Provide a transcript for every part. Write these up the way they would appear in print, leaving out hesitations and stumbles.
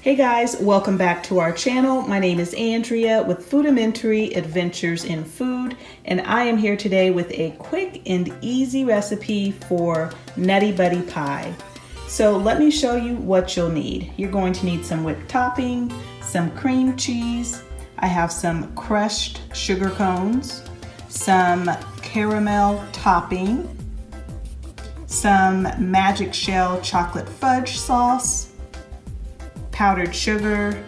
Hey guys, welcome back to our channel. My name is Andrea with Foodimentary Adventures in Food, and I am here today with a quick and easy recipe for Nutty Buddy Pie. So let me show you what you'll need. You're going to need some whipped topping, some cream cheese. I have some crushed sugar cones, some caramel topping, some Magic Shell chocolate fudge sauce, powdered sugar,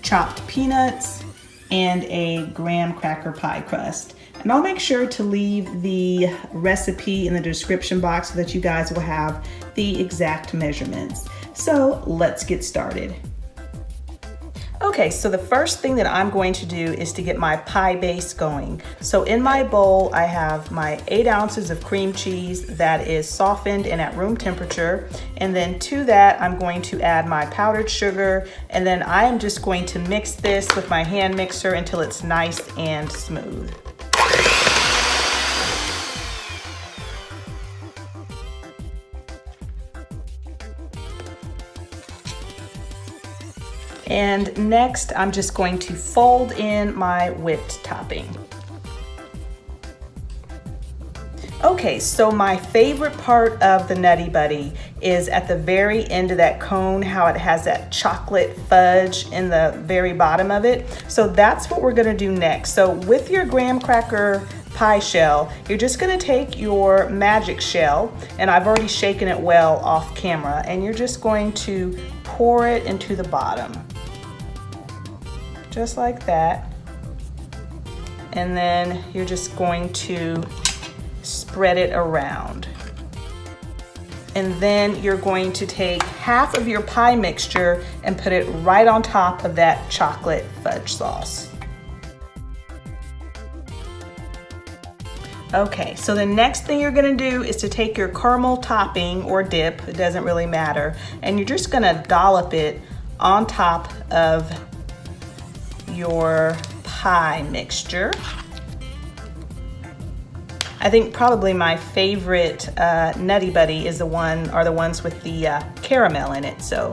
chopped peanuts, and a graham cracker pie crust. And I'll make sure to leave the recipe in the description box so that you guys will have the exact measurements. So let's get started. Okay, so the first thing that I'm going to do is to get my pie base going. So in my bowl, I have my 8 ounces of cream cheese that is softened and at room temperature. And then to that, I'm going to add my powdered sugar. And then I am just going to mix this with my hand mixer until it's nice and smooth. And next, I'm just going to fold in my whipped topping. Okay, so my favorite part of the Nutty Buddy is at the very end of that cone, how it has that chocolate fudge in the very bottom of it. So that's what we're gonna do next. So with your graham cracker pie shell, you're just gonna take your Magic Shell, and I've already shaken it well off camera, and you're just going to pour it into the bottom. Just like that. And then you're just going to spread it around. And then you're going to take half of your pie mixture and put it right on top of that chocolate fudge sauce. Okay, so the next thing you're gonna do is to take your caramel topping or dip, it doesn't really matter, and you're just gonna dollop it on top of your pie mixture. I think probably my favorite Nutty Buddy is the ones with the caramel in it. So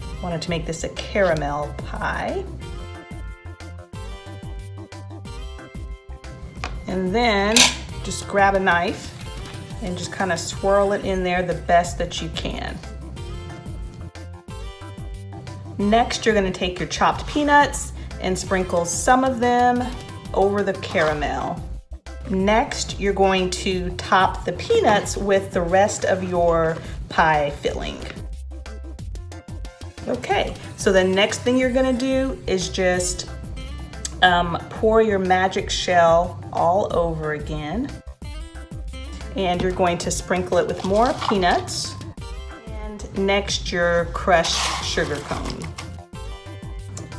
I wanted to make this a caramel pie. And then just grab a knife and just kind of swirl it in there the best that you can. Next, you're going to take your chopped peanuts and sprinkle some of them over the caramel. Next, you're going to top the peanuts with the rest of your pie filling. Okay, so the next thing you're gonna do is just pour your Magic Shell all over again. And you're going to sprinkle it with more peanuts. And next, your crushed sugar cone.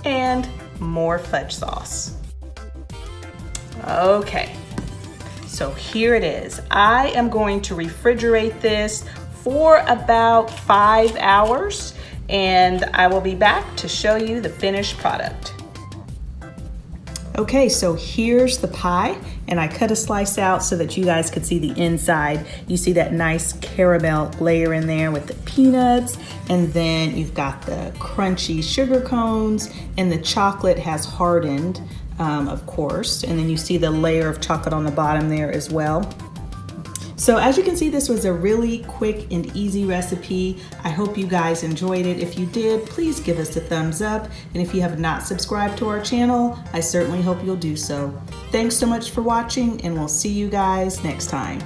And more fudge sauce. Okay, so here it is. I am going to refrigerate this for about 5 hours, and I will be back to show you the finished product. Okay, so here's the pie, and I cut a slice out so that you guys could see the inside. You see that nice caramel layer in there with the peanuts, and then you've got the crunchy sugar cones, and the chocolate has hardened, of course, and then you see the layer of chocolate on the bottom there as well. So as you can see, this was a really quick and easy recipe. I hope you guys enjoyed it. If you did, please give us a thumbs up. And if you have not subscribed to our channel, I certainly hope you'll do so. Thanks so much for watching, and we'll see you guys next time.